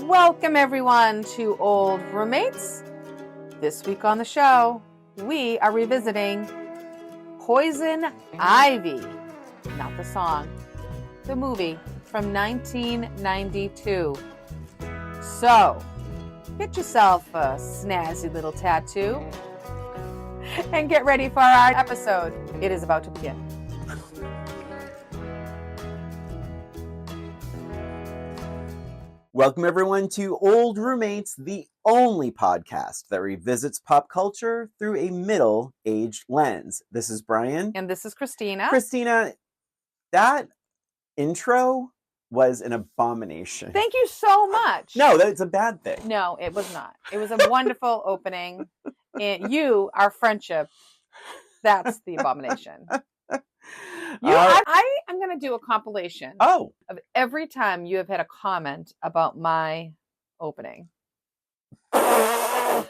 Welcome everyone to Old Roommates. This week on the show, we are revisiting Poison Ivy. Not the song, the movie from 1992. So, get yourself a snazzy little tattoo and get ready for our episode. It is about to begin. Welcome everyone to Old Roommates, the only podcast that revisits pop culture through a middle-aged lens. This is Brian. And this is Christina. Christina, that intro was an abomination. Thank you so much. No, that's a bad thing. No, it was not. It was a wonderful opening. And you, our friendship, that's the abomination. I am going to do a compilation of every time you have had a comment about my opening. I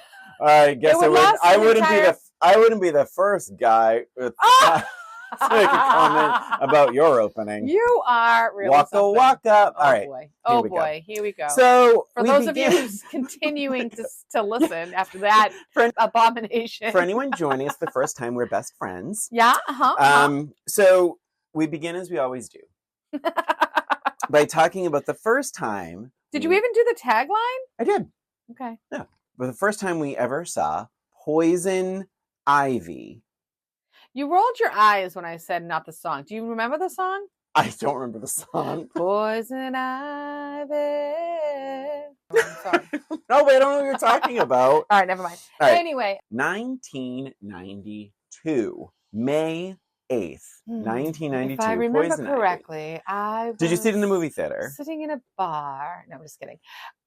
guess I wouldn't be the first guy to make a comment about your opening. You are really walk up. Oh, all right. Boy. Oh boy. Here we go. So for those of you who's continuing to listen after that abomination. For anyone joining us the first time, we're best friends. Yeah. So we begin as we always do by talking about the first time. Did you even do the tagline? I did. Okay. Yeah. But the first time we ever saw Poison Ivy. You rolled your eyes when I said not the song. Do you remember the song? I don't remember the song. Poison Ivy. Oh, sorry. No, wait, I don't know what you're talking about. All right, never mind. All right. Anyway. 1992. May 8th, 1992. If I remember Poison correctly, Did you see it in the movie theater? Sitting in a bar. No, I'm just kidding.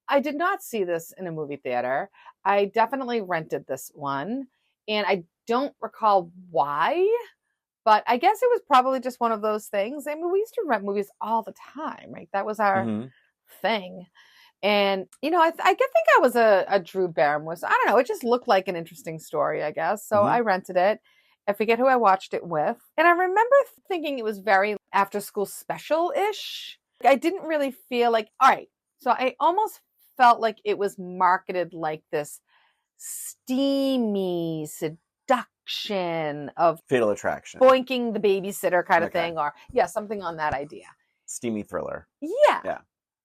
I did not see this in a movie theater. I definitely rented this one. And I don't recall why, but I guess it was probably just one of those things. I mean, we used to rent movies all the time, right? That was our thing. And, you know, I think I was a Drew Barrymore. So I don't know. It just looked like an interesting story, I guess. So I rented it. I forget who I watched it with. And I remember thinking it was very after school special-ish. I didn't really feel like, all right. So I almost felt like it was marketed like this steamy seduction of Fatal Attraction, boinking the babysitter kind of thing, or something on that idea. Steamy thriller. Yeah.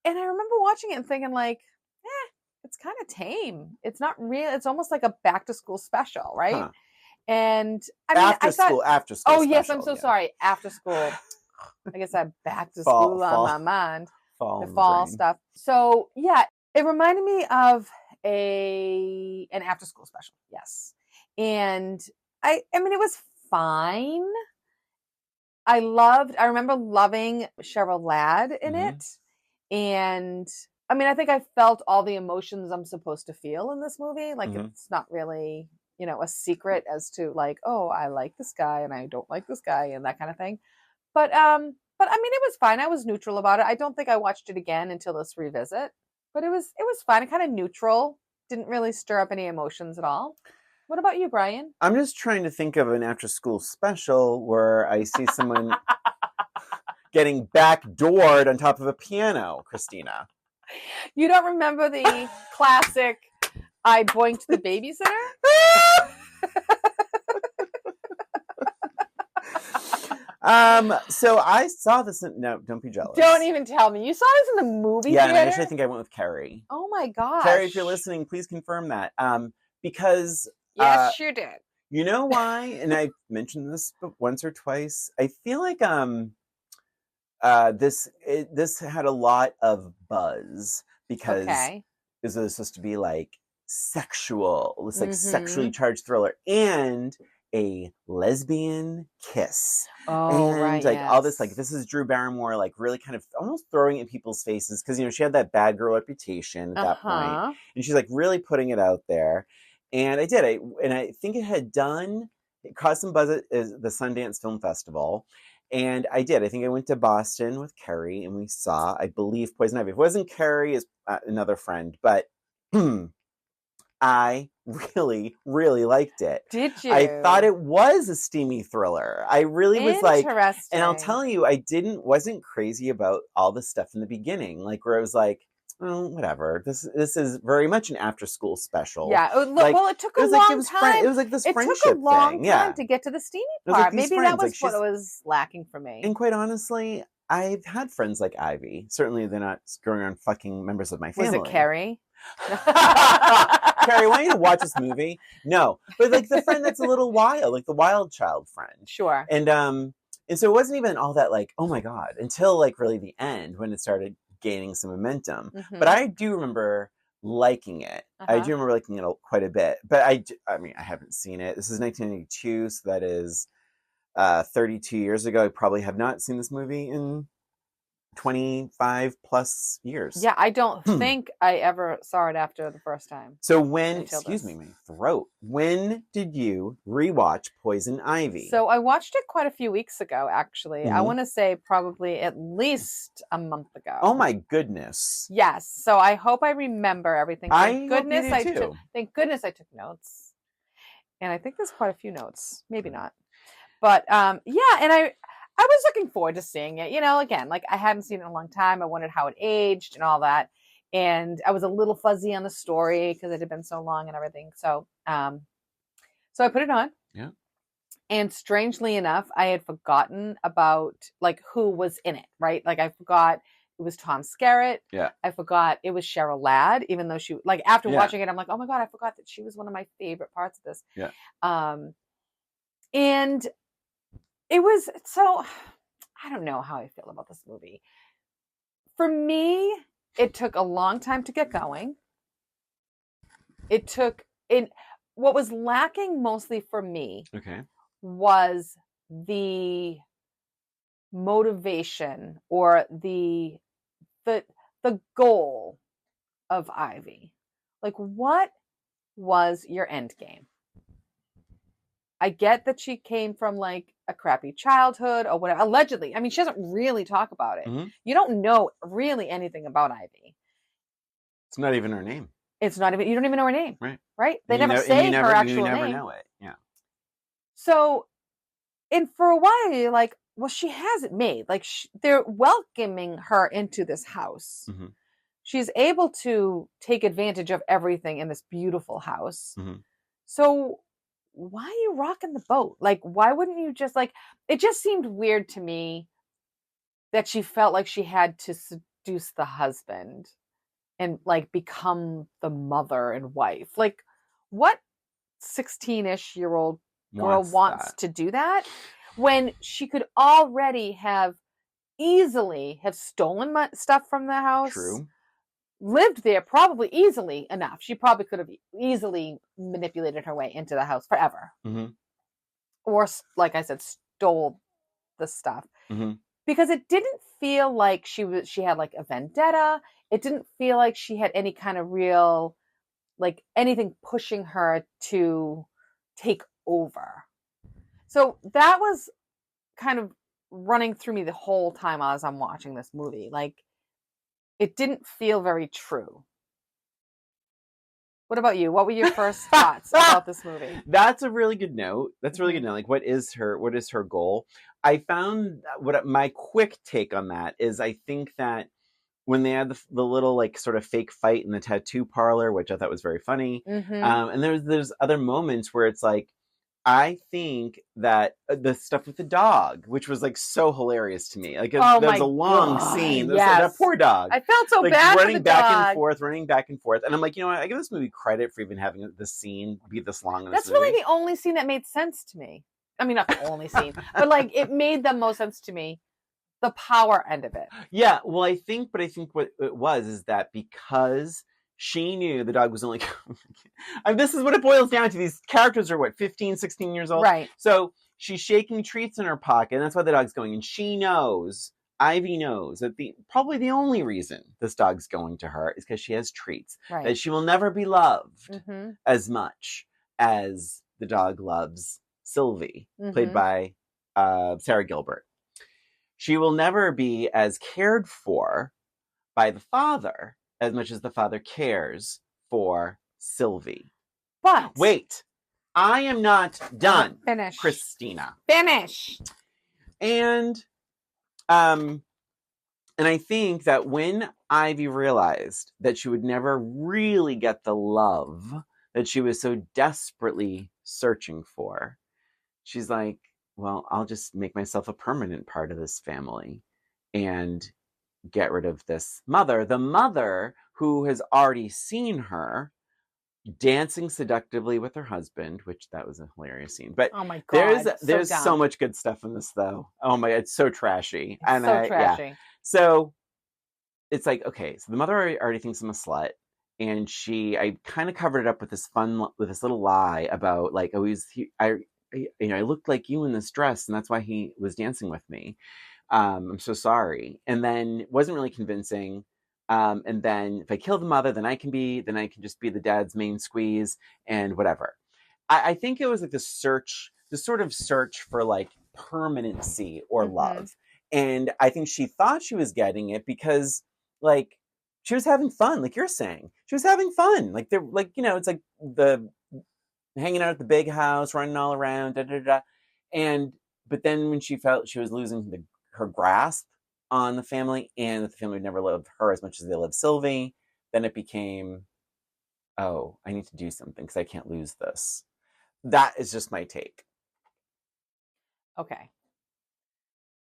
And I remember watching it and thinking like, it's kind of tame. It's not real. It's almost like a back to school special, right? Huh. And I mean, after school. Oh yes, I'm so sorry. After school. I guess I have back to school on my mind. The fall stuff. So yeah, it reminded me of an after school special. Yes. And I mean, it was fine. I remember loving Cheryl Ladd in it. And I mean, I think I felt all the emotions I'm supposed to feel in this movie. Like it's not really, you know, a secret as to like, oh, I like this guy and I don't like this guy and that kind of thing. But I mean, it was fine. I was neutral about it. I don't think I watched it again until this revisit. But it was fine, kind of neutral. Didn't really stir up any emotions at all. What about you, Brian? I'm just trying to think of an after-school special where I see someone getting backdoored on top of a piano, Christina. You don't remember the classic I boinked the babysitter? So I saw this no, don't be jealous. Don't even tell me. You saw this in the movie theater? Yeah, and I actually think I went with Carrie. Oh my gosh. Carrie, if you're listening, please confirm that. Because yes, you did. You know why? And I mentioned this once or twice. I feel like this had a lot of buzz because this was supposed to be like sexual. It was like sexually charged thriller and a lesbian kiss. Oh, and right, like all this, like this is Drew Barrymore, like really kind of almost throwing it in people's faces because you know she had that bad girl reputation at that point, and she's like really putting it out there. And I did, I think it caused some buzz at the Sundance Film Festival, and I did. I think I went to Boston with Carrie, and we saw, I believe, Poison Ivy. If it wasn't Carrie, it's another friend, but I really, really liked it. Did you? I thought it was a steamy thriller. I really was like, and I'll tell you, wasn't crazy about all the stuff in the beginning, like where I was like, oh, whatever. This is very much an after school special. Yeah. Well, it took a long time. It was like this friendship thing. It took a long thing. time to get to the steamy part. Like Maybe friends. that was what was lacking for me. And quite honestly, I've had friends like Ivy. Certainly, they're not going around fucking members of my family. Was it Carrie? Carrie, want you to watch this movie? No, but like the friend that's a little wild, like the wild child friend. Sure. And so it wasn't even all that like, oh my god, until like really the end when it started gaining some momentum. Mm-hmm. But I do remember liking it. I do remember liking it quite a bit. But I mean, I haven't seen it. This is 1982, so that is 32 years ago. I probably have not seen this movie in 25 plus years. Yeah, I don't think I ever saw it after the first time. So excuse me, my throat. When did you rewatch Poison Ivy? So I watched it quite a few weeks ago, actually. I want to say probably at least a month ago. Oh my goodness. Yes. So I hope I remember everything. Thank goodness I took notes. And I think there's quite a few notes. Maybe not. But yeah, and I was looking forward to seeing it. You know, again, like I hadn't seen it in a long time. I wondered how it aged and all that. And I was a little fuzzy on the story because it had been so long and everything. So I put it on. Yeah. And strangely enough, I had forgotten about like who was in it, right? Like I forgot it was Tom Skerritt. Yeah. I forgot it was Cheryl Ladd, even though she like after watching it, I'm like, oh my God, I forgot that she was one of my favorite parts of this. Yeah. And it was so, I don't know how I feel about this movie. For me, it took a long time to get going. What was lacking mostly for me was the motivation or the goal of Ivy. Like, what was your end game? I get that she came from like a crappy childhood or whatever. Allegedly. I mean, she doesn't really talk about it. Mm-hmm. You don't know really anything about Ivy. It's not even her name. It's not even, you don't even know her name. Right? They never say her actual name. You never know it. Yeah. So, and for a while, you're like, well, she has it made. Like, they're welcoming her into this house. Mm-hmm. She's able to take advantage of everything in this beautiful house. Mm-hmm. So, why are you rocking the boat? Like, why wouldn't you just like, it just seemed weird to me that she felt like she had to seduce the husband and like become the mother and wife. Like, what 16-ish year old girl wants to do that when she could already have easily have stolen stuff from the house? True. Lived there probably easily enough. She probably could have easily manipulated her way into the house forever. Mm-hmm. Or, like I said, stole the stuff. Mm-hmm. Because it didn't feel like she had like a vendetta. It didn't feel like she had any kind of real, like anything pushing her to take over. So that was kind of running through me the whole time as I'm watching this movie. Like, it didn't feel very true. What about you? What were your first thoughts about this movie? That's a really good note. That's a really good note. Like, what is her goal? I found my quick take on that is I think that when they had the little like sort of fake fight in the tattoo parlor, which I thought was very funny. Mm-hmm. And there's other moments where it's like, I think that the stuff with the dog, which was like so hilarious to me, like there's a long scene. Yes. That poor dog. I felt so like, bad running for the back dog. running back and forth. And I'm like, you know what? I give this movie credit for even having this scene be this long. That's really the only scene that made sense to me. I mean, not the only scene, but like it made the most sense to me. The power end of it. Yeah. Well, I think what it was is that because she knew the dog was only... I mean, this is what it boils down to. These characters are, 15, 16 years old? Right. So she's shaking treats in her pocket, and that's why the dog's going. And she knows, Ivy knows, that probably the only reason this dog's going to her is because she has treats. Right. That she will never be loved as much as the dog loves Sylvie, played by Sarah Gilbert. She will never be as cared for by the father as much as the father cares for Sylvie. But wait, I am not done. And I think that when Ivy realized that she would never really get the love that she was so desperately searching for, she's like, well, I'll just make myself a permanent part of this family and get rid of this mother. The mother who has already seen her dancing seductively with her husband, which that was a hilarious scene. But oh my God, there's so much good stuff in this, though. Oh my, it's so trashy. It's so trashy. Yeah. So it's like, okay, so the mother already thinks I'm a slut. And I kind of covered it up with this little lie about like, oh, I looked like you in this dress, and that's why he was dancing with me. I'm so sorry. And then it wasn't really convincing. And then if I kill the mother, then I can just be the dad's main squeeze and whatever. I think it was like this sort of search for like permanency or love. And I think she thought she was getting it because like she was having fun, like you're saying. She was having fun. Like they're like, it's like the hanging out at the big house, running all around, but then when she felt she was losing her grasp on the family and that the family would never love her as much as they love Sylvie, then it became, oh, I need to do something because I can't lose this. That is just my take. Okay.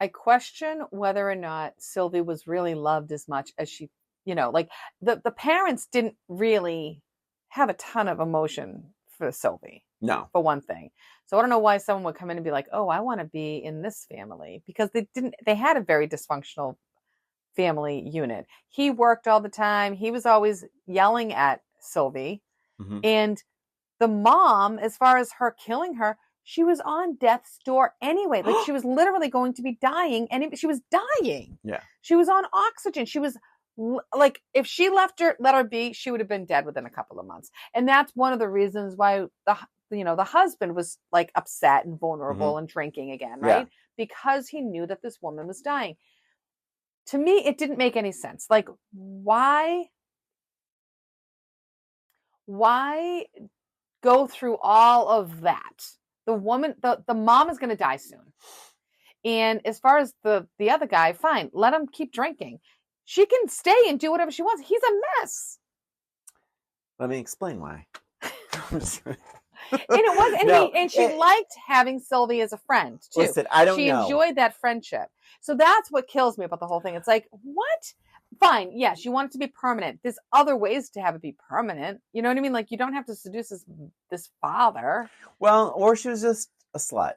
I question whether or not Sylvie was really loved as much as she, like the parents didn't really have a ton of emotion for Sylvie. No. For one thing. So I don't know why someone would come in and be like, oh, I want to be in this family, because they had a very dysfunctional family unit. He worked all the time. He was always yelling at Sylvie. And the mom, as far as her killing her, she was on death's door anyway. Like she was literally going to be dying, and she was dying. Yeah. She was on oxygen. She was like, if she let her be, she would have been dead within a couple of months. And that's one of the reasons why the husband was like upset and vulnerable and drinking again, right? Yeah. Because he knew that this woman was dying. To me, it didn't make any sense. Like, why go through all of that? The woman, the mom is going to die soon. And as far as the other guy, fine, let him keep drinking. She can stay and do whatever she wants. He's a mess. Let me explain why. And she liked having Sylvie as a friend too. Listen, I don't know. She enjoyed that friendship. So that's what kills me about the whole thing. It's like, what? Fine, yes, you want it to be permanent. There's other ways to have it be permanent. You know what I mean? Like, you don't have to seduce this father. Well, or she was just a slut.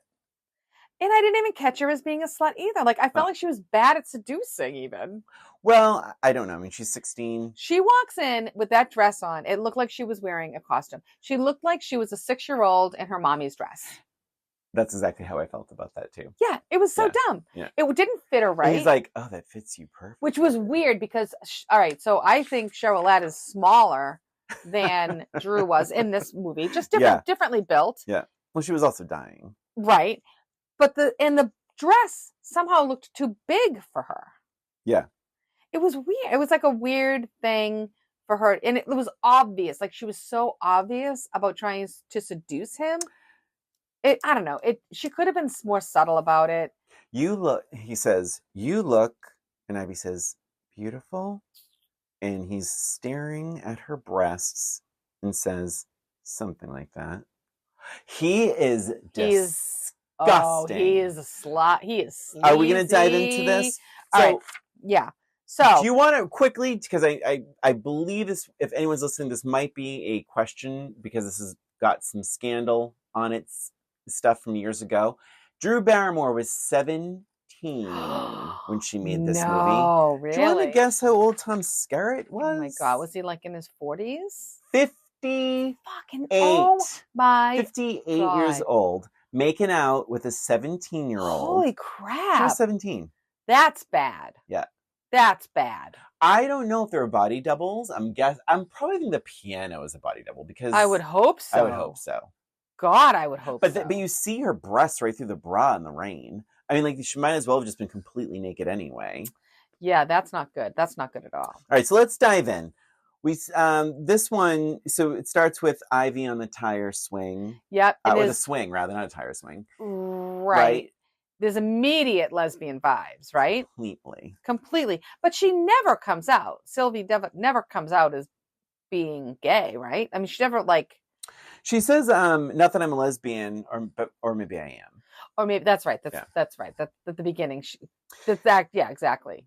And I didn't even catch her as being a slut either. Like, I felt like she was bad at seducing even. Well, I don't know. I mean, she's 16. She walks in with that dress on. It looked like she was wearing a costume. She looked like she was a 6-year-old in her mommy's dress. That's exactly how I felt about that too. Yeah, it was so dumb. Yeah. It didn't fit her right. And he's like, oh, that fits you perfect. Which was weird because, all right, so I think Cheryl Ladd is smaller than Drew was in this movie. Just differently built. Yeah. Well, she was also dying. Right. But the dress somehow looked too big for her. Yeah. It was weird. It was like a weird thing for her. And it was obvious. Like, she was so obvious about trying to seduce him. I don't know. She could have been more subtle about it. He says, you look, and Ivy says, beautiful. And he's staring at her breasts and says something like that. He is disgusting. Oh, he is a slut. He is sleazy. Are we going to dive into this? All right. Yeah. So, do you want to quickly, because I believe this, if anyone's listening, this might be a question because this has got some scandal on its stuff from years ago. Drew Barrymore was 17 when she made this movie. No, really? Do you want to guess how old Tom Skerritt was? Oh my God, was he like in his 40s? 58. Fucking, oh my 58 God. Years old, making out with a 17-year-old. Holy crap. She was 17. That's bad. Yeah. That's bad. I don't know if there were body doubles. I'm probably thinking the piano is a body double because I would hope so. I would hope so. God, I would hope so. But you see her breasts right through the bra in the rain. I mean, like, she might as well have just been completely naked anyway. Yeah, that's not good. That's not good at all. All right, so let's dive in. This one, so it starts with Ivy on the tire swing. Yep, or the swing, rather, not a tire swing. Right. there's immediate lesbian vibes, right? Completely. But she never comes out. Sylvie never comes out as being gay, right? I mean, she never like. She says, "Not that I'm a lesbian, or maybe I am." Or maybe that's right. That's right. That's at the beginning. Yeah, exactly.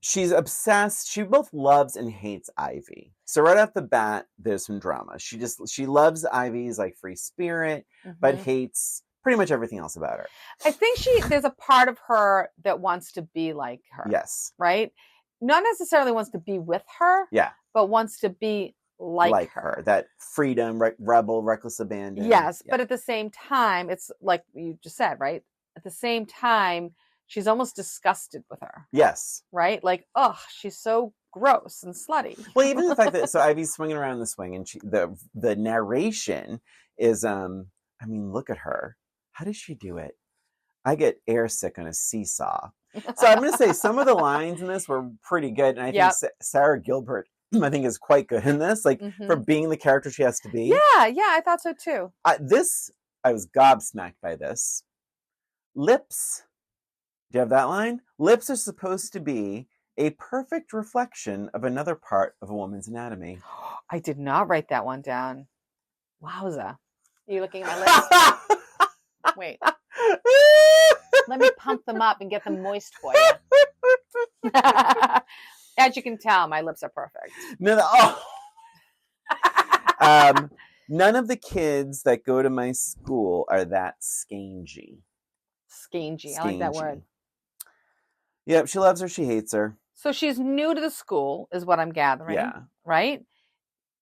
She's obsessed. She both loves and hates Ivy. So right off the bat, there's some drama. She loves Ivy's like free spirit, but hates pretty much everything else about her. I think there's a part of her that wants to be like her. Yes. Right? Not necessarily wants to be with her. Yeah. But wants to be like her. That freedom, rebel, reckless abandon. Yes. Yeah. But at the same time, it's like you just said, right? At the same time, she's almost disgusted with her. Yes. Right? Like, oh, she's so gross and slutty. Well, even the fact that, so Ivy's swinging around the swing and the narration is, I mean, look at her. How does she do it? I get airsick on a seesaw. So I'm going to say some of the lines in this were pretty good. And I think Sarah Gilbert, I think, is quite good in this, like for being the character she has to be. Yeah, I thought so too. I was gobsmacked by this. Lips. Do you have that line? Lips are supposed to be a perfect reflection of another part of a woman's anatomy. I did not write that one down. Wowza. Are you looking at my lips? Wait. Let me pump them up and get them moist for you. As you can tell, my lips are perfect. None of the kids that go to my school are that skangy. Skangy. I like that word. Yep, she loves her, she hates her. So she's new to the school, is what I'm gathering. Yeah. Right?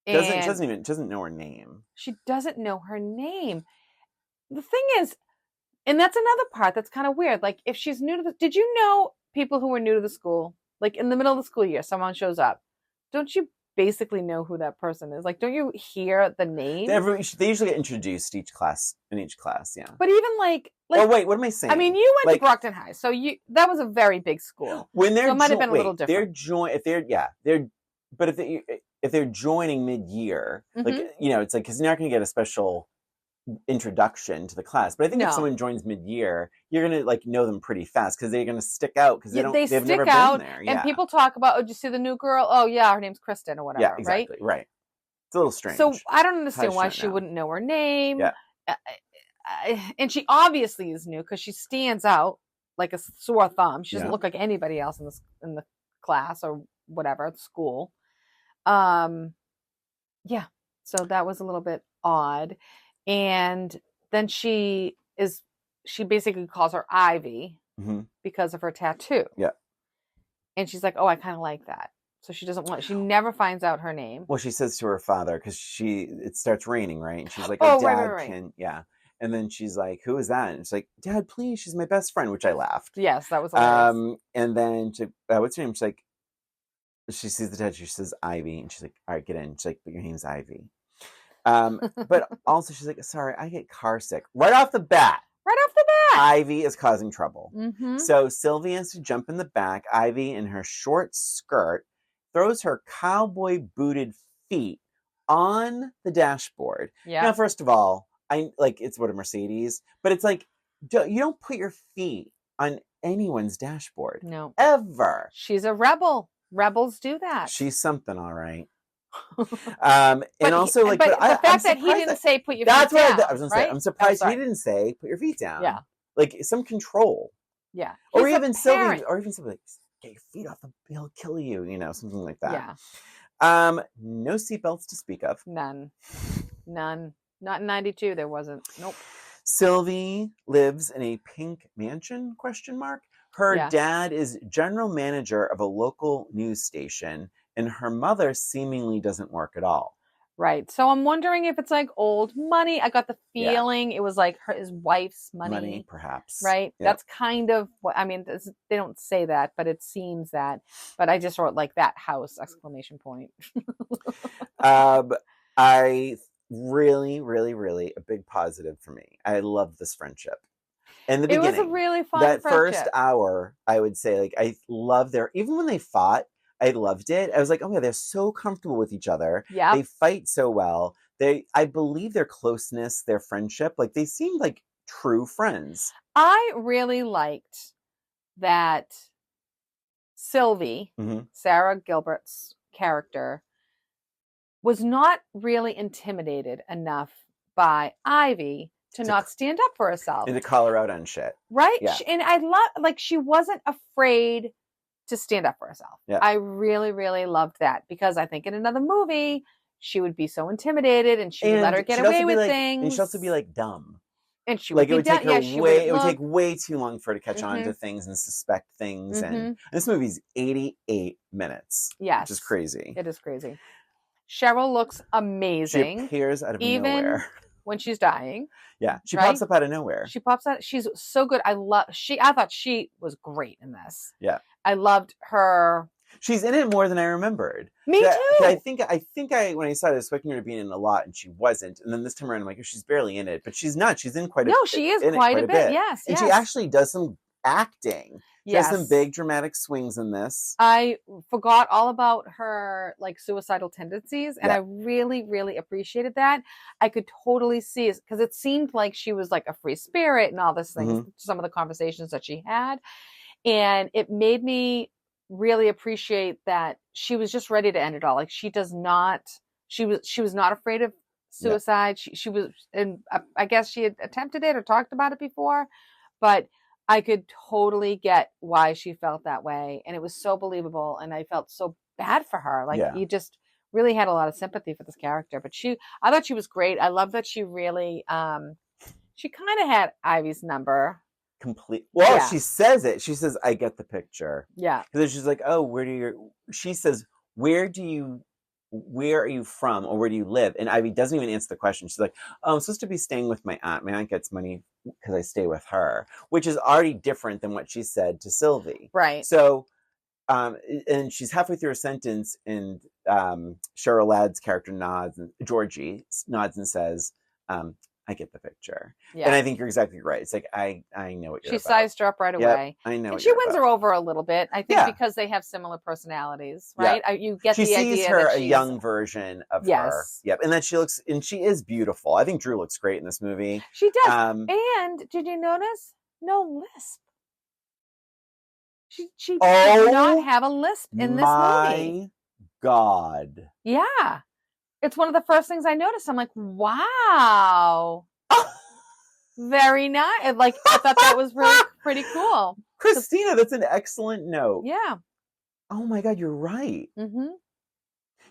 Doesn't know her name. She doesn't know her name. The thing is, and that's another part that's kind of weird. Like, if she's new to did you know people who were new to the school? Like, in the middle of the school year, someone shows up. Don't you basically know who that person is? Like, don't you hear the name? They usually get introduced in each class, yeah. But even like oh wait, what am I saying? I mean, you went to Brockton High, so that was a very big school. When they're so it might have been a little different. If they're joining mid-year, like, you know, it's like, because you're not going to get a special introduction to the class. But I think if someone joins mid-year, you're going to like know them pretty fast because they're going to stick out because they've never been there. And people talk about, oh, did you see the new girl? Oh yeah, her name's Kristen or whatever. Yeah, exactly. Right. It's a little strange. So I don't understand why she wouldn't know her name. Yeah. And she obviously is new because she stands out like a sore thumb. She doesn't look like anybody else in the class or whatever at school. Yeah. So that was a little bit odd. And then she basically calls her Ivy because of her tattoo. Yeah. And she's like, oh, I kind of like that. So she never finds out her name. Well, she says to her father, because it starts raining, right? And she's like, oh, Dad, right. Yeah. And then she's like, who is that? And it's like, Dad, please, she's my best friend, which I laughed. Yes, that was hilarious. And then what's her name? She's like, she sees the tattoo, she says Ivy, and she's like, all right, get in. She's like, but your name's Ivy. But also she's like, sorry, I get car sick. Right off the bat. Ivy is causing trouble. So Sylvie has to jump in the back. Ivy, in her short skirt, throws her cowboy booted feet on the dashboard. Yeah. Now, first of all, it's what, a Mercedes? But it's like, you don't put your feet on anyone's dashboard. No. Ever. She's a rebel. Rebels do that. She's something, all right. And also, like, but the fact that he didn't say put your feet down. That's what I was going to say. I'm surprised he didn't say put your feet down. Yeah. Like, some control. Yeah. Or even Sylvie, like, get your feet off he'll kill you, you know, something like that. Yeah. No seatbelts to speak of. None. Not in 92, there wasn't. Nope. Sylvie lives in a pink mansion, ? Her dad is general manager of a local news station, and her mother seemingly doesn't work at all. Right. So I'm wondering if it's like old money. I got the feeling it was like his wife's money. Money, perhaps. Right. Yep. That's kind of what, I mean, they don't say that, but it seems that. But I just wrote like that house, ! I really, really, really, a big positive for me. I love this friendship. In the beginning, it was a really fun that friendship. First hour, I would say, like, I love even when they fought, I loved it. I was like, oh yeah, they're so comfortable with each other. Yeah. They fight so well. I believe their closeness, their friendship, like, they seemed like true friends. I really liked that Sylvie, Sarah Gilbert's character, was not really intimidated enough by Ivy to not stand up for herself. And to call her out on shit. Right? Yeah. And I love, like, she wasn't afraid to stand up for herself. Yeah. I really, really loved that, because I think in another movie, she would be so intimidated and she would let her get away with things. And she'd also be like dumb. And she would be dumb. It would take way too long for her to catch on to things and suspect things. And this movie's 88 minutes. Yes. Which is crazy. It is crazy. Cheryl looks amazing. She appears out of even nowhere. When she's dying. Yeah. She pops up out of nowhere. She pops out. She's so good. I thought she was great in this. Yeah. I loved her. She's in it more than I remembered. Me too. I think when I saw it, I was expecting her to be in a lot, and she wasn't. And then this time around, I'm like, oh, she's barely in it, but she's not. She's in quite a bit. No, she is quite a bit. Yes, and she actually does some acting. She has some big dramatic swings in this. I forgot all about her like suicidal tendencies, and I really, really appreciated that. I could totally see it, because it seemed like she was like a free spirit and all this things. Some of the conversations that she had, and it made me really appreciate that she was just ready to end it all. Like, she was not afraid of suicide. She was, and I guess she had attempted it or talked about it before, but I could totally get why she felt that way. And it was so believable. And I felt so bad for her. Like, you just really had a lot of sympathy for this character, but I thought she was great. I love that she really, she kind of had Ivy's number. She says it. She says, I get the picture. Yeah. Because she's like, oh, she says, where are you from, or where do you live? And Ivy doesn't even answer the question. She's like, oh, I'm supposed to be staying with my aunt. My aunt gets money because I stay with her, which is already different than what she said to Sylvie. Right. So, and she's halfway through a sentence, and Cheryl Ladd's character Georgie nods and says, I get the picture. Yeah. And I think you're exactly right. It's like, I know what you're about. She sized her up right away. I know. And she wins her over a little bit, I think, because they have similar personalities, right? Yeah. You get the idea. She sees her a young version of her. Yep. And that she is beautiful. I think Drew looks great in this movie. She does. And did you notice? No lisp. She did not have a lisp in this movie. My God. Yeah. It's one of the first things I noticed. I'm like, wow. Very nice. Like, I thought that was really pretty cool. Christina, that's an excellent note. Yeah. Oh my God, you're right.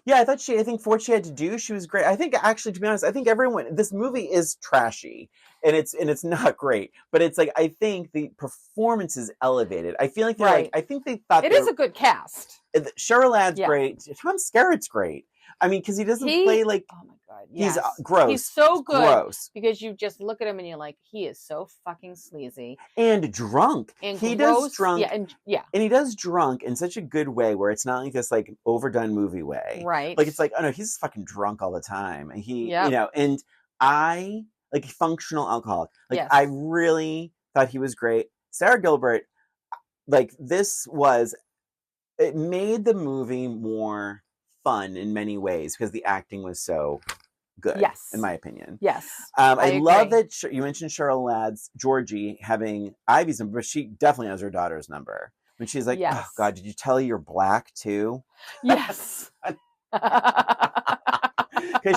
Yeah, I think for what she had to do, she was great. I think, actually, to be honest, I think this movie is trashy, and it's not great, but it's like, I think the performance is elevated. I feel like I think they thought it is a good cast. Cheryl Ladd's great. Tom Skerritt's great. I mean, because he doesn't play like, oh my God, yes. He's gross. He's so good. Gross. Because you just look at him and you're like, he is so fucking sleazy. And drunk. And he gross. Does drunk. Yeah. And he does drunk in such a good way, where it's not like this like overdone movie way. Right. Like, it's like, oh no, he's fucking drunk all the time. And and I, like, functional alcoholic. Like, I really thought he was great. Sarah Gilbert, like, it made the movie more fun in many ways, because the acting was so good. Yes, in my opinion. Yes, I love that you mentioned Cheryl Ladd's Georgie having Ivy's number, but she definitely has her daughter's number. When she's like, "Oh God, did you tell her you're black too?" Yes, because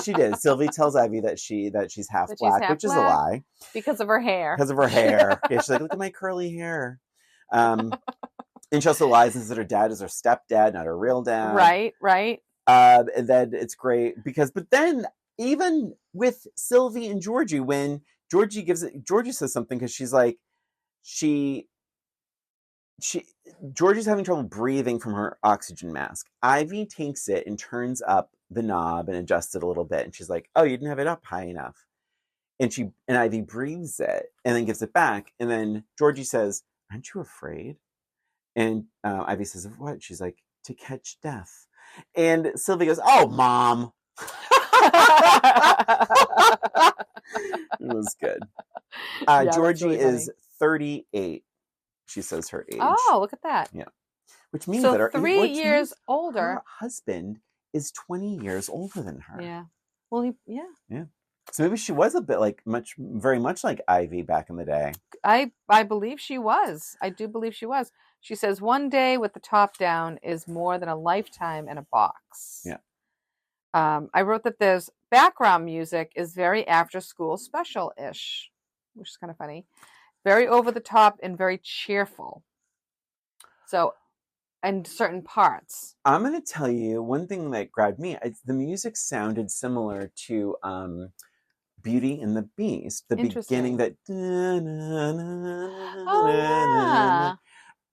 she did. Sylvie tells Ivy that she's half black, which is a lie because of her hair. Yeah, she's like, "Look at my curly hair." And she also lies and says that her dad is her stepdad, not her real dad. Right. And then it's great but then even with Sylvie and Georgie, when Georgie says something, because she's like, Georgie's having trouble breathing from her oxygen mask. Ivy takes it and turns up the knob and adjusts it a little bit. And she's like, oh, you didn't have it up high enough. And Ivy breathes it and then gives it back. And then Georgie says, aren't you afraid? And Ivy says, of what? She's like, to catch death. And Sylvie goes, oh, Mom. It was good. Georgie really is 38. She says her age. Oh, look at that. Yeah. Which means that her 3 years older. Her husband is 20 years older than her. Yeah. Well, yeah. So maybe she was a bit very much like Ivy back in the day. I believe she was. I do believe she was. She says, one day with the top down is more than a lifetime in a box. Yeah. I wrote that there's background music is very after school special-ish, which is kind of funny. Very over the top and very cheerful. So, and certain parts. I'm going to tell you one thing that grabbed me. The music sounded similar to Beauty and the Beast. The beginning that. Oh, yeah.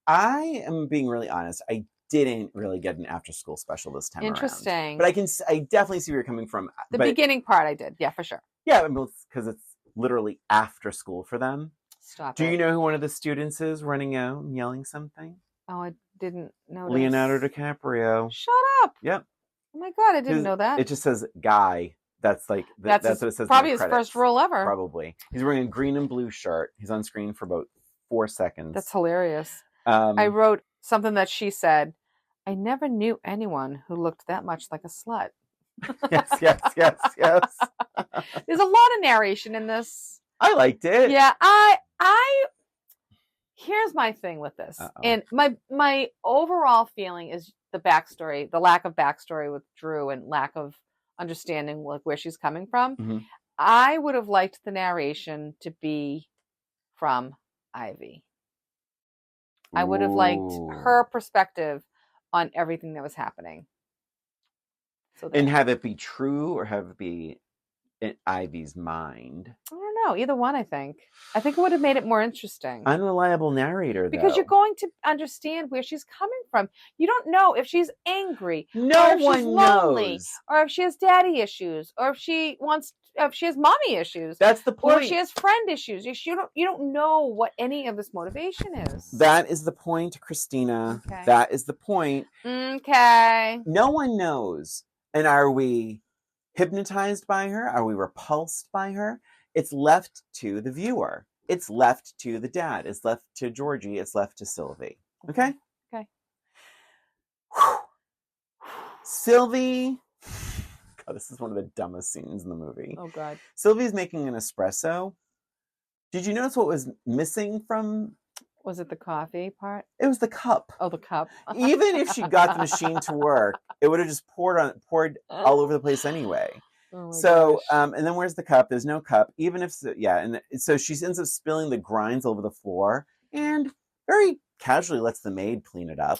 I am being really honest. I didn't really get an after school special this time Interesting. around. But I definitely see where you're coming from. The beginning part I did. Yeah, for sure. Yeah, because it's literally after school for them. Stop Do it. you know who one of the students is running out and yelling something? Oh, I didn't notice. Leonardo DiCaprio. Shut up. Yep. Oh my God, I didn't know that. It just says guy. That's what it says. Probably his first role ever. Probably. He's wearing a green and blue shirt. He's on screen for about 4 seconds. That's hilarious. I wrote something that she said, I never knew anyone who looked that much like a slut. Yes. There's a lot of narration in this. I liked it. Yeah, here's my thing with this. Uh-oh. And my overall feeling is the backstory, the lack of backstory with Drew and lack of understanding like where she's coming from. Mm-hmm. I would have liked the narration to be from Ivy. I would have liked her perspective on everything that was happening. And have it be true or have it be in Ivy's mind? I don't know. Either one, I think. I think it would have made it more interesting. Unreliable narrator, because you're going to understand where she's coming from. You don't know if she's angry. No or if one she's lonely, knows. Or if she has daddy issues. Or if she has mommy issues. That's the point. Or if she has friend issues. You don't know what any of this motivation is. That is the point, Christina. Okay. That is the point. Okay. No one knows. And are we hypnotized by her? Are we repulsed by her? It's left to the viewer. It's left to the dad. It's left to Georgie. It's left to Sylvie. Okay? Okay. Sylvie. God, this is one of the dumbest scenes in the movie. Oh, God. Sylvie's making an espresso. Did you notice what was missing from... Was it the coffee part? It was the cup. Oh, the cup. Even if she got the machine to work, it would have just poured all over the place anyway. Oh so, and then where's the cup? There's no cup. Even if, and so she ends up spilling the grinds over the floor and very casually lets the maid clean it up.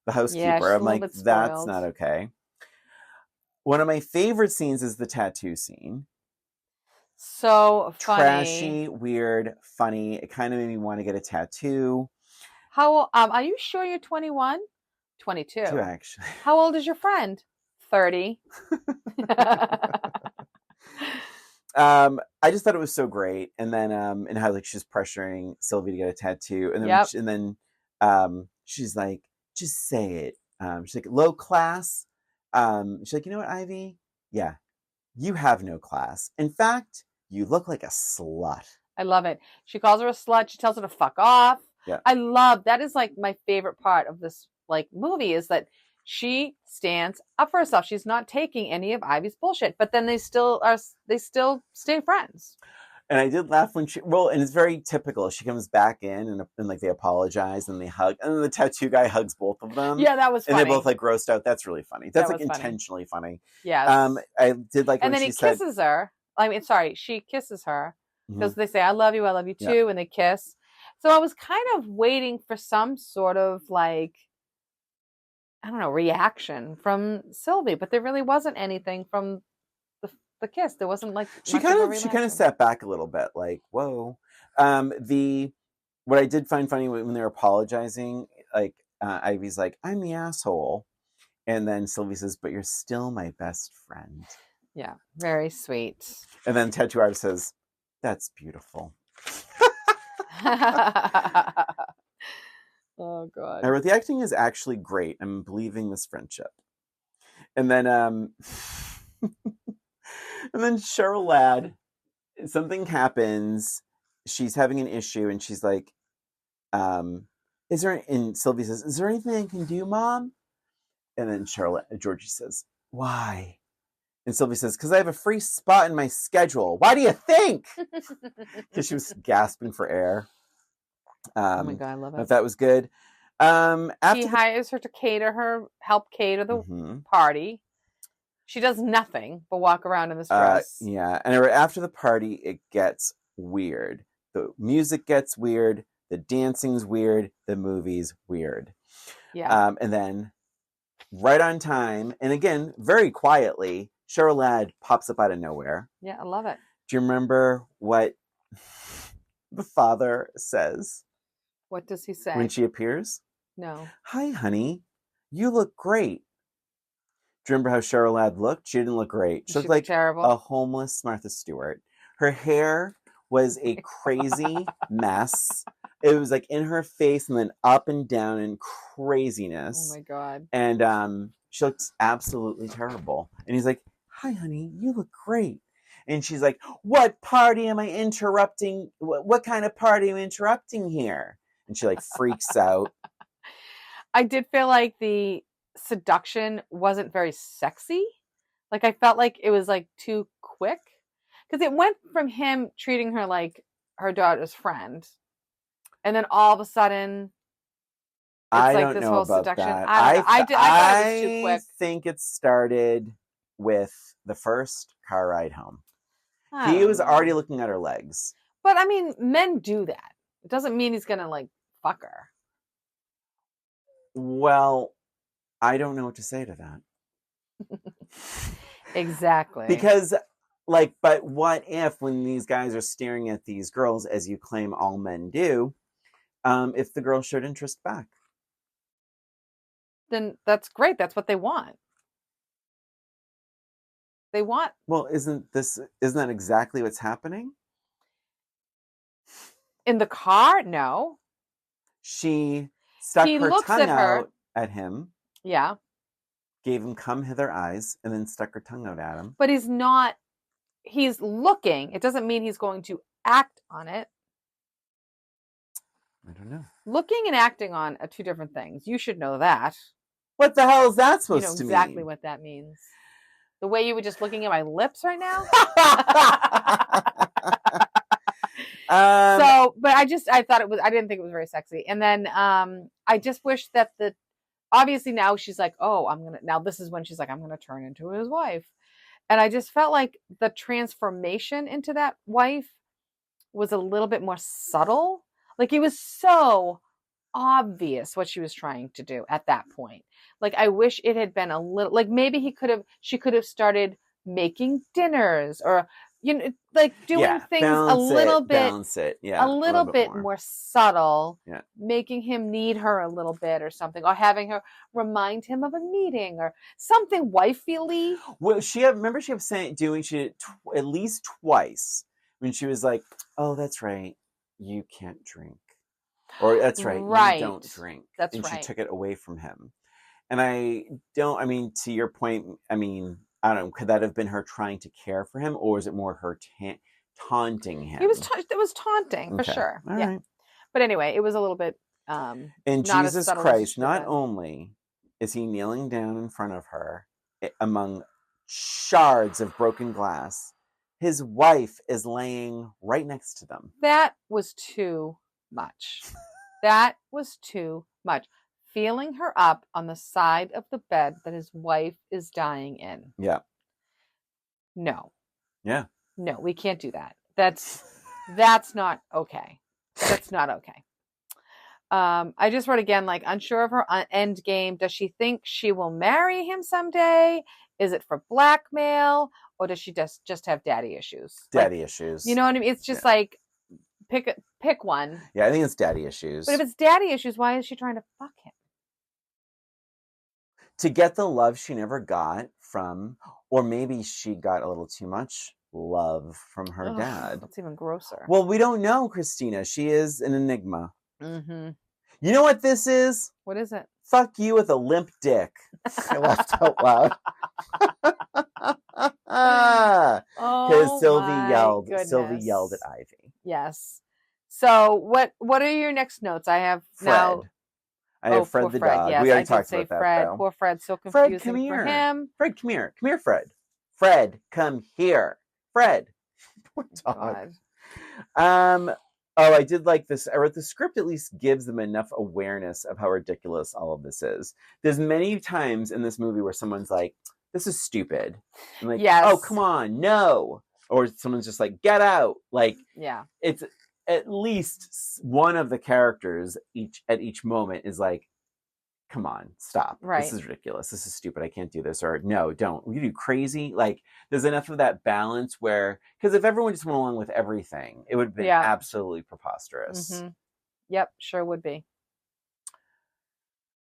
The housekeeper. Yeah, I'm like, that's not okay. One of my favorite scenes is the tattoo scene. So funny. Trashy, weird, funny. It kind of made me want to get a tattoo. How are you sure you're 21? 22. 22, actually. How old is your friend? 30. I just thought it was so great. And then and how like she's pressuring Sylvie to get a tattoo. And then she's like, just say it. She's like, low class. She's like, you know what, Ivy? Yeah. You have no class. In fact, you look like a slut. I love it. She calls her a slut. She tells her to fuck off. Yeah. I love that is like my favorite part of this like movie is that she stands up for herself. She's not taking any of Ivy's bullshit, but then they still stay friends. And I did laugh when and it's very typical. She comes back in and like they apologize and they hug, and then the tattoo guy hugs both of them. Yeah, that was funny. And they both like grossed out. That's really funny. That's like intentionally funny. Yeah. I did like and when then she said, kisses her. She kisses her because they say, I love you too, and they kiss. So I was kind of waiting for some sort of like, I don't know, reaction from Sylvie, but there really wasn't anything from the kiss. There wasn't like she kind of sat back a little bit, like, whoa. What I did find funny when they were apologizing, like Ivy's like, I'm the asshole, and then Sylvie says, but you're still my best friend. Yeah, very sweet. And then tattoo artist says, that's beautiful. Oh God. I wrote, the acting is actually great. I'm believing this friendship. And then and then Cheryl Ladd, something happens. She's having an issue and she's like, and Sylvie says, is there anything I can do, Mom? And then Georgie says, why? And Sylvie says, because I have a free spot in my schedule. Why do you think? Because she was gasping for air. Oh my God, I love it. If that was good. He hires her to help cater the party. She does nothing but walk around in this dress. Yeah. And after the party, it gets weird. The music gets weird. The dancing's weird. The movie's weird. Yeah. And then right on time, and again, very quietly, Cheryl Ladd pops up out of nowhere. Yeah, I love it. Do you remember what the father says? What does he say? When she appears? No. Hi, honey. You look great. Do you remember how Cheryl Ladd looked? She didn't look great. She looked like terrible. A homeless Martha Stewart. Her hair was a crazy mess. It was like in her face and then up and down in craziness. Oh my God. And she looked absolutely terrible. And he's like, hi, honey, you look great. And she's like, what party am I interrupting? What kind of party am I interrupting here? And she like freaks out. I did feel like the seduction wasn't very sexy. Like I felt like it was like too quick. Because it went from him treating her like her daughter's friend. And then all of a sudden, I don't know about seduction. that. I thought it was too quick. I think it started with the first car ride home. He was already looking at her legs. But I mean, men do that. It doesn't mean he's going to like fuck her. Well, I don't know what to say to that. Exactly. Because, but what if when these guys are staring at these girls, as you claim all men do, if the girl showed interest back? Then that's great. That's what they want. They want. Well, isn't that exactly what's happening? In the car? No. She stuck her tongue out at him. Yeah. Gave him come hither eyes and then stuck her tongue out at him. But he's looking. It doesn't mean he's going to act on it. I don't know. Looking and acting on are two different things. You should know that. What the hell is that supposed to mean? You know exactly what that means. The way you were just looking at my lips right now. But I didn't think it was very sexy. And then I just wish that obviously now she's like, this is when she's like, I'm going to turn into his wife. And I just felt like the transformation into that wife was a little bit more subtle. Like it was so obvious what she was trying to do at that point. Like I wish it had been a little, like maybe she could have started making dinners or, like doing things a little bit more subtle, making him need her a little bit or something, or having her remind him of a meeting or something wifey-y. Well, remember she was doing at least twice when she was like, oh, that's right, you can't drink. Or that's right, you don't drink. That's and right. She took it away from him. And to your point, I don't know, could that have been her trying to care for him, or is it more her taunting him? It was taunting, for sure. All right. But anyway, it was a little bit and Jesus Christ, not only is he kneeling down in front of her among shards of broken glass, his wife is laying right next to them. That was too much. That was too much. Feeling her up on the side of the bed that his wife is dying in. Yeah. No. Yeah. No, we can't do that. That's not okay. That's not okay. I just wrote again, like, unsure of her end game. Does she think she will marry him someday? Is it for blackmail? Or does she just have daddy issues? Daddy issues. You know what I mean? It's just like, pick one. Yeah, I think it's daddy issues. But if it's daddy issues, why is she trying to fuck him? To get the love she never got from, or maybe she got a little too much love from her dad. That's even grosser. Well, we don't know, Christina. She is an enigma. Mm-hmm. You know what this is? What is it? Fuck you with a limp dick. I laughed out loud. Because Sylvie yelled at Ivy. Yes. So what are your next notes? I have Fred. Now. I have Fred the dog. Yes, we already I talked did say about Fred. that, though. Poor Fred, so confusing Fred, come here. for him. Fred, come here. Come here, Fred. Fred, come here. Fred. Poor dog. I did like this. I wrote the script at least gives them enough awareness of how ridiculous all of this is. There's many times in this movie where someone's like, this is stupid. I'm like, yes. Oh, come on, no. Or someone's just like, get out. Like, yeah. It's at least one of the characters at each moment is like, come on, stop. Right. This is ridiculous. This is stupid. I can't do this. Or no, don't. You do crazy. Like, there's enough of that balance where, because if everyone just went along with everything, it would have been absolutely preposterous. Mm-hmm. Yep, sure would be.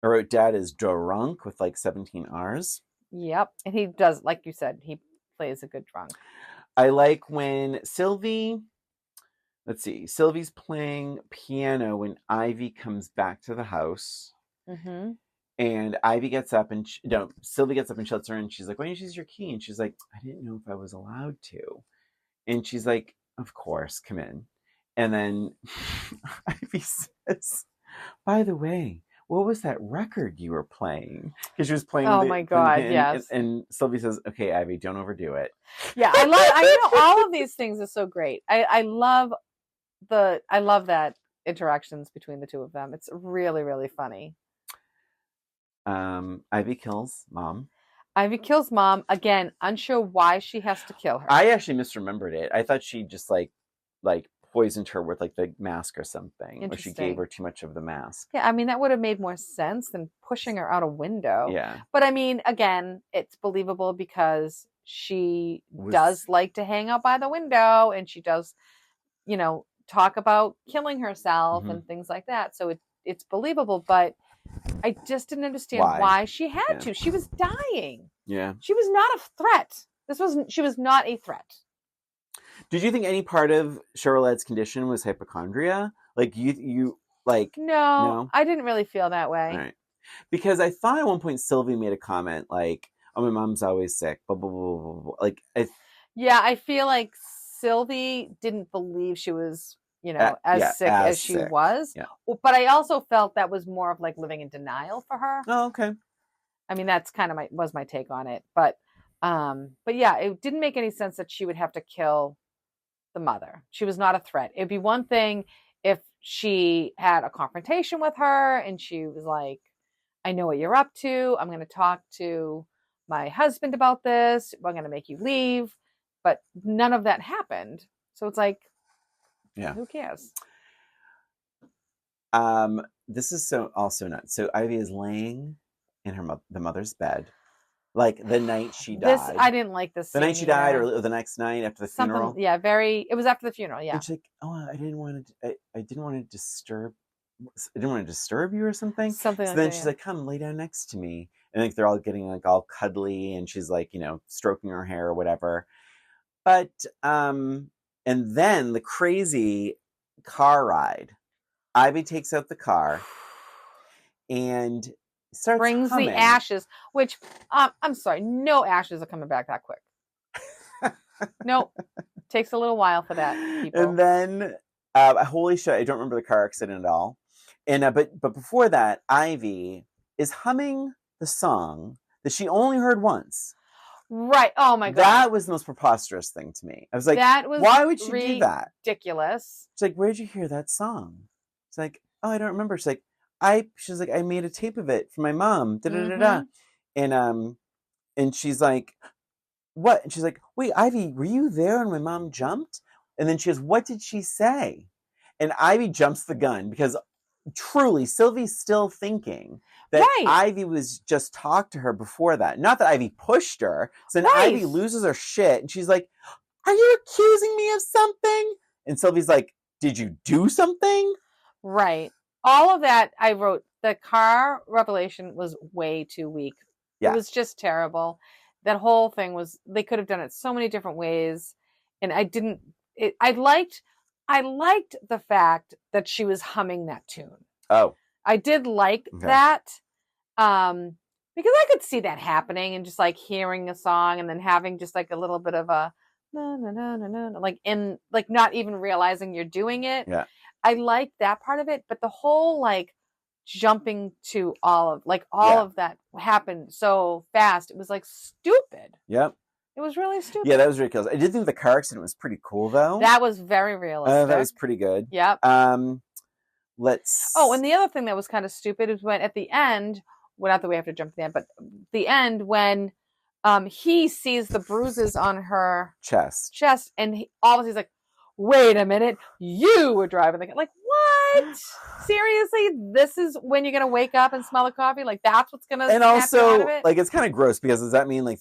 I wrote Dad is drunk with like 17 R's. Yep. And he does, like you said, he plays a good drunk. I like when Sylvie's playing piano when Ivy comes back to the house. Mm-hmm. And Ivy gets up and Sylvie gets up and shuts her in. She's like, why didn't you use your key? And she's like, I didn't know if I was allowed to. And she's like, of course, come in. And then Ivy says, by the way, what was that record you were playing? Because she was playing. Oh my God, yes. And Sylvie says, okay, Ivy, don't overdo it. Yeah, I know all of these things are so great. I love that interactions between the two of them. It's really, really funny. Ivy kills Mom. Ivy kills Mom. Again, unsure why she has to kill her. I actually misremembered it. I thought she just like poisoned her with like the mask or something. Or she gave her too much of the mask. Yeah, I mean, that would have made more sense than pushing her out a window. Yeah. But I mean, again, it's believable because she does like to hang out by the window and she does, talk about killing herself and things like that. So it's believable, but I just didn't understand why she had to. She was dying. Yeah. She was not a threat. She was not a threat. Did you think any part of Cheryl Ladd's condition was hypochondria? Like you like No, I didn't really feel that way. Right. Because I thought at one point Sylvie made a comment like, oh, my mom's always sick, blah blah blah blah blah. Like I feel like Sylvie didn't believe she was as sick as she was. Yeah. But I also felt that was more of like living in denial for her. Oh, okay. I mean, that's kind of my take on it. But yeah, it didn't make any sense that she would have to kill the mother. She was not a threat. It'd be one thing if she had a confrontation with her and she was like, I know what you're up to. I'm going to talk to my husband about this. I'm going to make you leave. But none of that happened. So it's like, yeah, who cares? This is also nuts. So Ivy is laying in the mother's bed, like the night she died. I didn't like this. The night she died, or the next night after the funeral. Yeah, it was after the funeral. Yeah. And she's like, oh, I didn't want to disturb. I didn't want to disturb you or something. Something. So then she's like, come lay down next to me, and like they're all getting like all cuddly, and she's like, stroking her hair or whatever. But and then the crazy car ride. Ivy takes out the car and starts brings humming. The ashes, which I'm sorry, no ashes are coming back that quick. Nope. Takes a little while for that, people. And then holy shit, I don't remember the car accident at all. And but before that, Ivy is humming the song that she only heard once. Right. Oh my God. That was the most preposterous thing to me. I was like, why would she do that? Ridiculous. It's like, where'd you hear that song? It's like, oh, I don't remember. She's like, she's like, I made a tape of it for my mom. Da da da da. And she's like, what? And she's like, wait, Ivy, were you there when my mom jumped? And then she goes, what did she say? And Ivy jumps the gun because truly, Sylvie's still thinking that Ivy was just talked to her before that. Not that Ivy pushed her. So then Ivy loses her shit and she's like, are you accusing me of something? And Sylvie's like, did you do something? Right. All of that, I wrote, the car revelation was way too weak. Yeah. It was just terrible. That whole thing they could have done it so many different ways. And I liked the fact that she was humming that tune. Oh. I did like that. Because I could see that happening and just like hearing a song and then having just like a little bit of a na na na na na, like in like not even realizing you're doing it. Yeah. I liked that part of it, but the whole like jumping to all of that happened so fast. It was like stupid. Yep. It was really stupid. Yeah, that was ridiculous. I did think the car accident was pretty cool, though. That was very realistic. That was pretty good. Yep. Let's. Oh, and the other thing that was kind of stupid is when at the end, well, not that we have to jump to the end, but the end when he sees the bruises on her chest, and all of a sudden he's like, "Wait a minute, you were driving the car." Like, what? Seriously, this is when you're gonna wake up and smell the coffee? Like, that's what's gonna and snap also you out of it? Like, it's kind of gross because does that mean like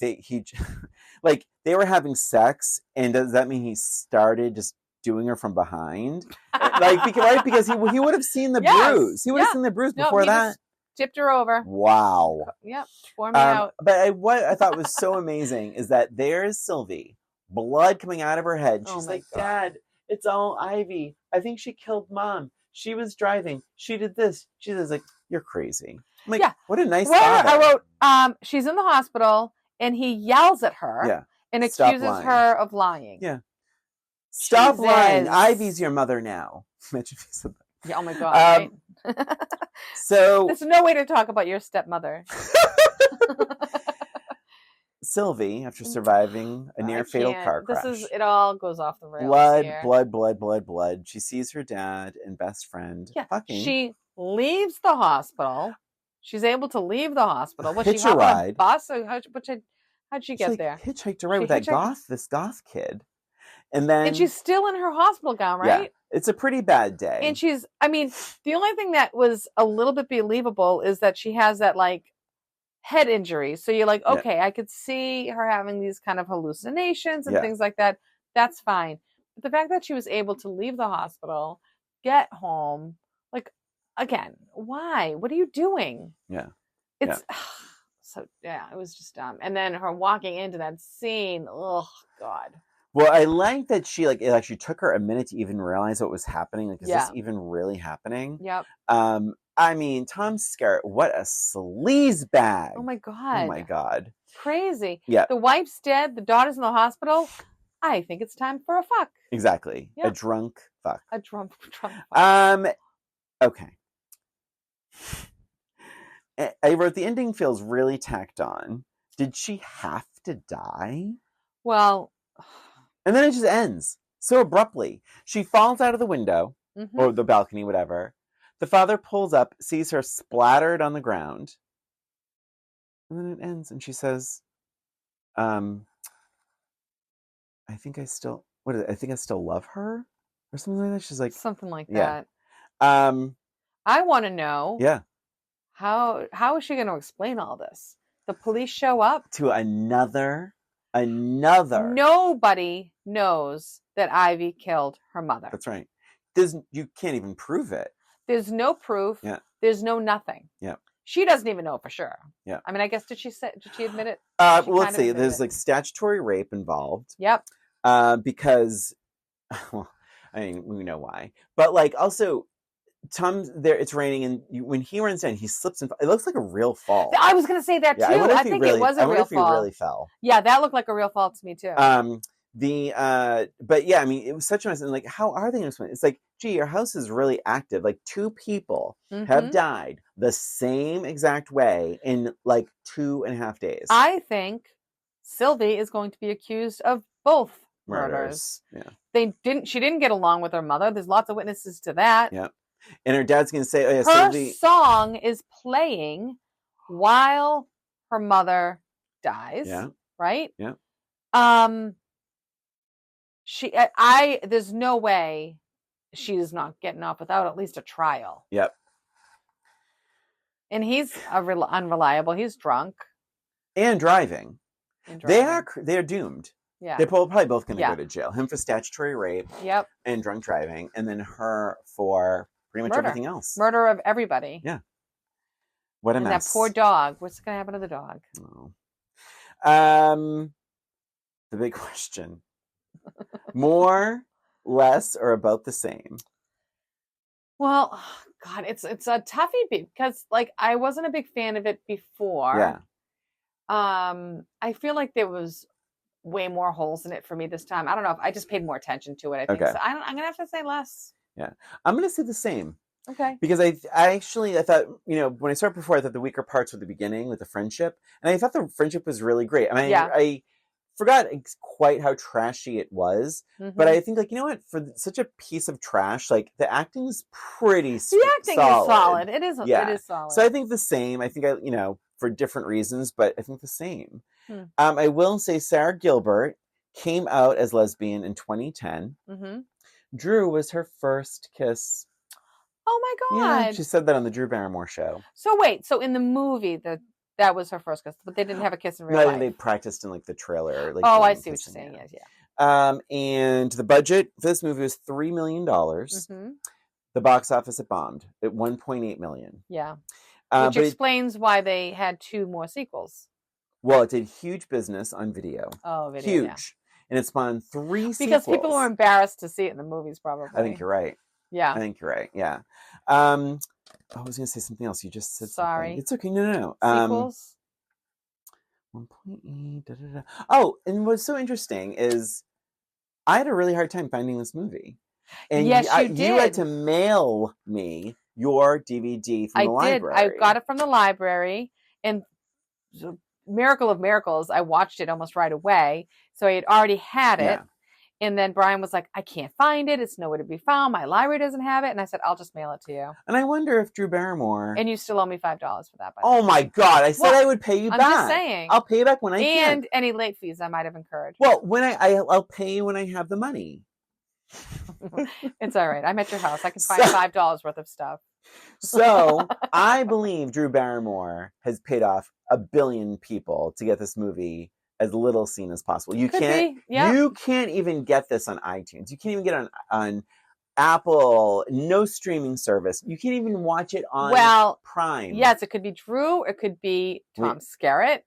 like they were having sex, and does that mean he started just doing her from behind? Like, because he would have seen the bruise. He would have seen the bruise before that. Tipped her over. Wow. Yep. Pour me out. But what I thought was so amazing is that there's Sylvie, blood coming out of her head. She's like, God. Dad, it's all Ivy. I think she killed Mom. She was driving. She did this. She was like, you're crazy. I'm like, what a nice father. I wrote, she's in the hospital, and he yells at her and accuses her of lying. Yeah. Stop lying. Ivy's your mother now. Imagine if he said that. Yeah, oh my God. Right? So there's no way to talk about your stepmother. Sylvie, after surviving a near fatal car crash. It all goes off the rails. Blood. She sees her dad and best friend. Yeah. She leaves the hospital. She's able to leave the hospital. Was hitch she a ride. On a bus? Or how'd she get there? Hitchhiked a ride with this goth kid. And she's still in her hospital gown, right? Yeah, it's a pretty bad day. And the only thing that was a little bit believable is that she has that like head injury. So you're like, okay, I could see her having these kind of hallucinations and things like that. That's fine. But the fact that she was able to leave the hospital, get home, like, again, why? What are you doing? Yeah. It's so, it was just dumb. And then her walking into that scene, oh, God. Well, I like that it actually took her a minute to even realize what was happening. Like, is this even really happening? Yep. I mean, Tom Skerritt, what a sleazebag. Oh, my God. Crazy. Yeah. The wife's dead. The daughter's in the hospital. I think it's time for a fuck. Exactly. Yep. A drunk fuck. A drunk fuck. Okay. I wrote, the ending feels really tacked on. Did she have to die? Well... And then it just ends so abruptly. She falls out of the window or the balcony, whatever. The father pulls up, sees her splattered on the ground. And then it ends. And she says, I think I still love her or something like that. She's like, something like that. I want to know. Yeah. How is she going to explain all this? The police show up to another. Nobody knows that Ivy killed her mother. That's right. You can't even prove it. There's no proof. Yeah. There's no nothing. Yeah. She doesn't even know for sure. Yeah. I mean, I guess did she admit it? Well, let's see. There's like statutory rape involved. Yep. Because, well, I mean, we know why. But like also, Tom's there. It's raining, and when he runs down, he slips and it looks like a real fall. I was going to say that too. I think it was a real fall. He really fell. Yeah, that looked like a real fall to me too. But yeah, I mean, it was such a mess. And like, how are they going to explain it? It's like, gee, your house is really active. Like 2 people have died the same exact way in like 2.5 days. I think Sylvie is going to be accused of both murders. Yeah. She didn't get along with her mother. There's lots of witnesses to that. Yeah. And her dad's going to say, oh, yeah, her Sylvie... song is playing while her mother dies. Yeah. Right? Yeah. There's no way she's not getting off without at least a trial. Yep. And he's unreliable. He's drunk. And driving. They're doomed. Yeah. They're probably both going to go to jail. Him for statutory rape. Yep. And drunk driving. And then her for pretty much everything else. Murder of everybody. Yeah. What a mess. That poor dog. What's going to happen to the dog? Oh. The big question. More, less, or about the same? Well, God, it's a toughie because like I wasn't a big fan of it before. Yeah. I feel like there was way more holes in it for me this time. I don't know if I just paid more attention to it. I think so. I'm gonna have to say less. Yeah, I'm gonna say the same. Okay. Because I thought, when I started before, I thought the weaker parts were the beginning with the friendship, and I thought the friendship was really great. I mean, I forgot quite how trashy it was, but I think, like, you know what? For such a piece of trash, like, the acting is pretty solid. The acting is solid. It is. Yeah. It is solid. So I think the same. I think for different reasons, but I think the same. I will say Sarah Gilbert came out as lesbian in 2010. Drew was her first kiss. Oh my God! Yeah, she said that on the Drew Barrymore show. So wait, so in the movie that was her first kiss, but they didn't have a kiss in real life. No, they practiced in like the trailer. Like, I see what you're saying. Yeah. And the budget for this movie was $3 million. The box office, it bombed at $1.8 million. Yeah. Which explains why they had 2 more sequels. Well, it did huge business on video. Oh, video. Huge. Yeah. And it spawned 3 sequels. Because people were embarrassed to see it in the movies, probably. I think you're right. Yeah. I think you're right. Yeah. I was going to say something else. You just said Sorry. Something. It's okay. No. Sequels? 1.8. Oh, and what's so interesting is I had a really hard time finding this movie. And yes, you did. You had to mail me your DVD from the library. I got it from the library. And miracle of miracles, I watched it almost right away. So I had already had it. Yeah. And then Brian was like, I can't find it. It's nowhere to be found. My library doesn't have it. And I said, I'll just mail it to you. And I wonder if Drew Barrymore... And you still owe me $5 for that. Oh my God. I said I would pay you back. I'm just saying. I'll pay you back when I can. And any late fees I might have incurred. Well, when I'll pay you when I have the money. It's all right. I'm at your house. I can find $5 worth of stuff. So I believe Drew Barrymore has paid off 1 billion people to get this movie as little seen as possible. You can't even get this on iTunes. You can't even get it on Apple, no streaming service. You can't even watch it on Prime. Yes, it could be Drew, it could be Tom Skerritt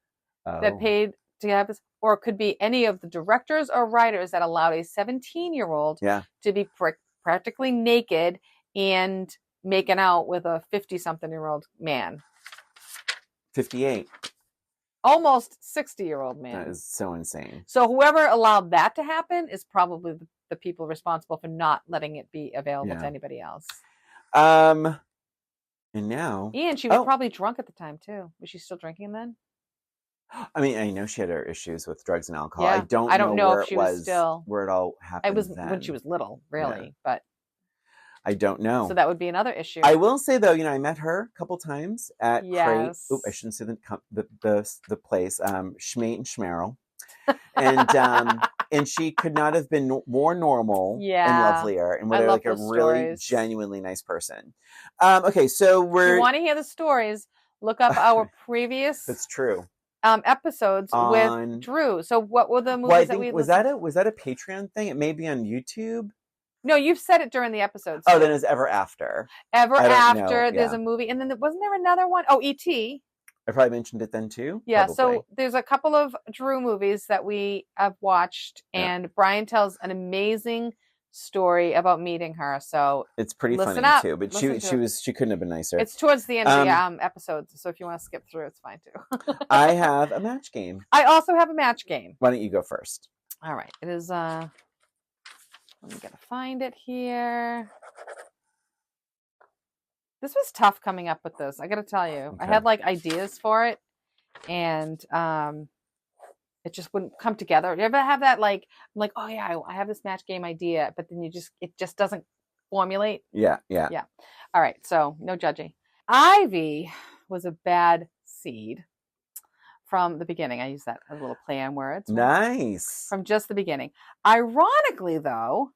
that paid to have this, or it could be any of the directors or writers that allowed a 17-year-old to be practically naked and making out with a 50-something-year-old man. 58. Almost 60-year-old man. That is so insane. So whoever allowed that to happen is probably the people responsible for not letting it be available to anybody else. And now... And she was probably drunk at the time, too. Was she still drinking then? I mean, I know she had her issues with drugs and alcohol. Yeah. I don't know if she was still... where it all happened. It was then. when she was little, really. But I don't know. So that would be another issue. I will say, though, I met her a couple times at Crate. Oh, I shouldn't say the place. Schmate and Schmerl. And she could not have been more normal and lovelier, and a really genuinely nice person. Okay, so if you want to hear the stories, look up our previous that's true episodes with Drew. So what were the movies that we was that a Patreon thing? It may be on YouTube. No, you've said it during the episodes. Oh, then it's Ever After. Ever After. There's a movie, and then wasn't there another one? Oh, E.T. I probably mentioned it then too. Yeah, probably. So there's a couple of Drew movies that we have watched, and Brian tells an amazing story about meeting her. So it's pretty funny too. But she couldn't have been nicer. It's towards the end of the episodes, so if you want to skip through, it's fine too. I have a match game. I also have a match game. Why don't you go first? All right. It is. I'm gonna find it here. This was tough coming up with this. I got to tell you, okay. I had ideas for it, and it just wouldn't come together. You ever have that I'm like, oh yeah, I have this match game idea, but then it just doesn't formulate. Yeah. All right, so no judging. Ivy was a bad seed from the beginning. I use that as a little play on words. Nice. From just the beginning. Ironically, though,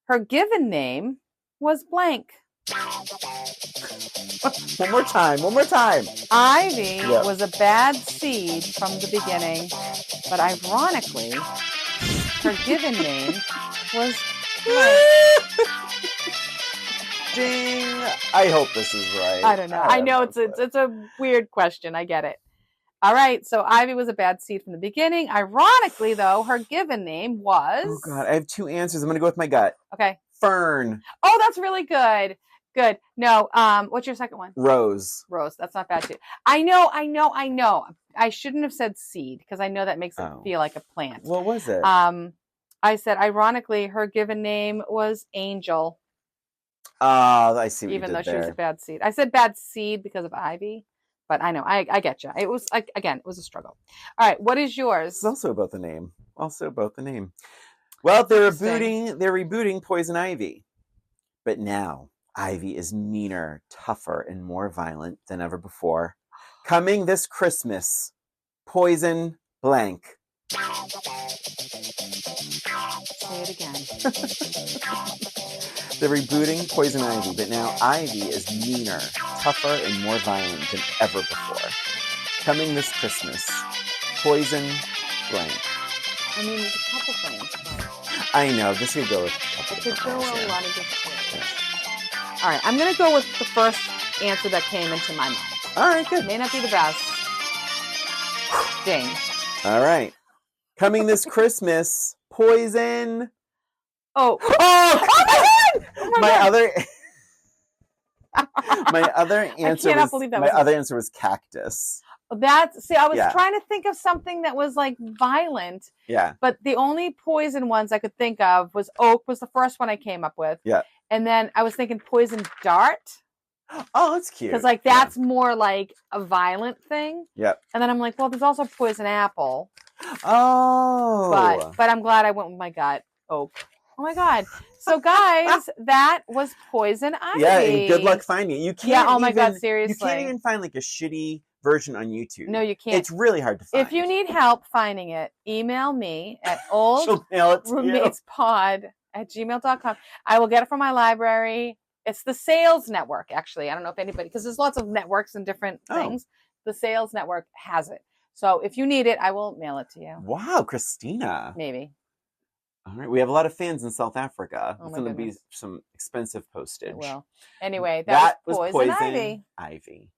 her given name was blank. One more time. Ivy was a bad seed from the beginning, but ironically, her given name was Ding! I hope this is right. I don't know. I know it's a weird question. I get it. All right, so Ivy was a bad seed from the beginning. Ironically, though, her given name was... Oh, God, I have 2 answers. I'm going to go with my gut. Okay. Fern. Oh, that's really good. Good. No, what's your second one? Rose. That's not bad too. I know. I shouldn't have said seed because I know that makes it feel like a plant. What was it? I said, ironically, her given name was Angel. I see what even you though did she was a bad seed. I said bad seed because of Ivy, but I know. I get you. It was, again, it was a struggle. All right. What is yours? It's also about the name. also both the name. Well, they're rebooting Poison Ivy. But now, Ivy is meaner, tougher, and more violent than ever before. Coming this Christmas, Poison blank. Say it again. They're rebooting Poison Ivy, but now Ivy is meaner, tougher, and more violent than ever before. Coming this Christmas, Poison blank. I mean, there's a couple things. But... I know, this could go with a couple It could go a lot of different ways. Yeah. All right, I'm going to go with the first answer that came into my mind. All right, good. May not be the best. Ding. All right. Coming this Christmas, Poison. Oh my God! My other answer was cactus. I was trying to think of something that was like violent. Yeah. But the only poison ones I could think of was oak was the first one I came up with. Yeah. And then I was thinking poison dart. Oh, that's cute. Because like that's more like a violent thing. Yep. And then I'm like, well, there's also poison apple. Oh. But I'm glad I went with my gut. Oak. Oh my God. So guys, that was Poison Ivy. Yeah, and good luck finding it. You can't oh my God, seriously. You can't even find like a shitty version on YouTube. No, you can't. It's really hard to find. If you need help finding it, email me at oldroommatespod@gmail.com. I will get it from my library. It's the Sales Network, actually. I don't know if anybody, because there's lots of networks and different things. The Sales Network has it. So if you need it, I will mail it to you. Wow, Christina. Maybe. All right, we have a lot of fans in South Africa. It's going to be some expensive postage. It will. Anyway, that was Poison Ivy.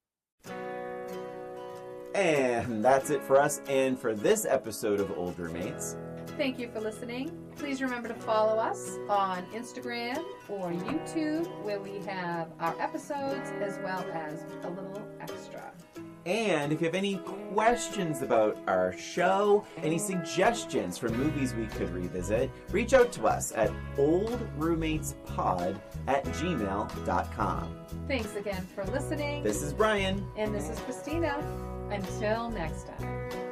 And that's it for us and for this episode of Old Roommates. Thank you for listening. Please remember to follow us on Instagram or YouTube, where we have our episodes as well as a little extra. And if you have any questions about our show, any suggestions for movies we could revisit, reach out to us at oldroommatespod@gmail.com. Thanks again for listening. This is Brian. And this is Christina. Until next time.